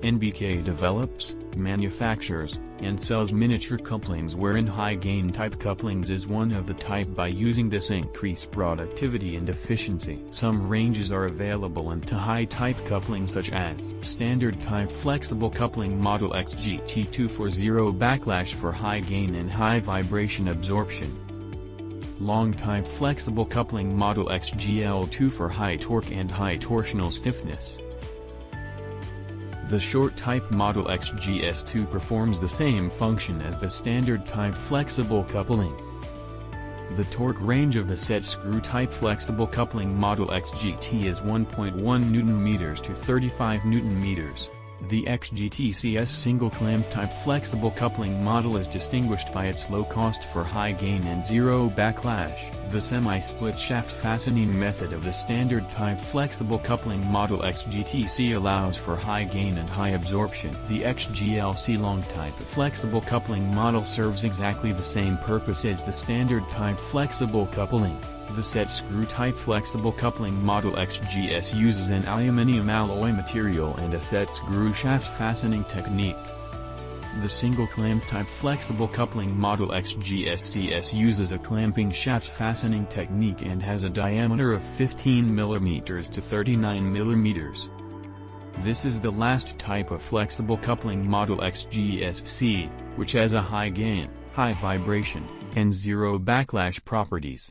NBK develops, manufactures, and sells miniature couplings wherein high-gain type couplings is one of the type. By using this increase productivity and efficiency. Some ranges are available into high-type couplings such as standard type flexible coupling model XGT240 for high gain and high vibration absorption. Long type flexible coupling model XGL2 for high torque and high torsional stiffness. The short type model XGS2 performs the same function as the standard type flexible coupling. The torque range of the set screw type flexible coupling model XGT is 1.1 Nm to 35 Nm. The XGT-CS single clamp type flexible coupling model is distinguished by its low cost for high gain and zero backlash. The semi-split shaft fastening method of the standard type flexible coupling model XGT-C allows for high gain and high absorption. The XGL-C long type flexible coupling model serves exactly the same purpose as the standard type flexible coupling. The set screw type flexible coupling model XGS uses an aluminum alloy material and a set screw shaft fastening technique. The single clamp type flexible coupling model XGS-CS uses a clamping shaft fastening technique and has a diameter of 15 mm to 39 mm. This is the last type of flexible coupling model XGS-C, which has a high gain, high vibration, and zero backlash properties.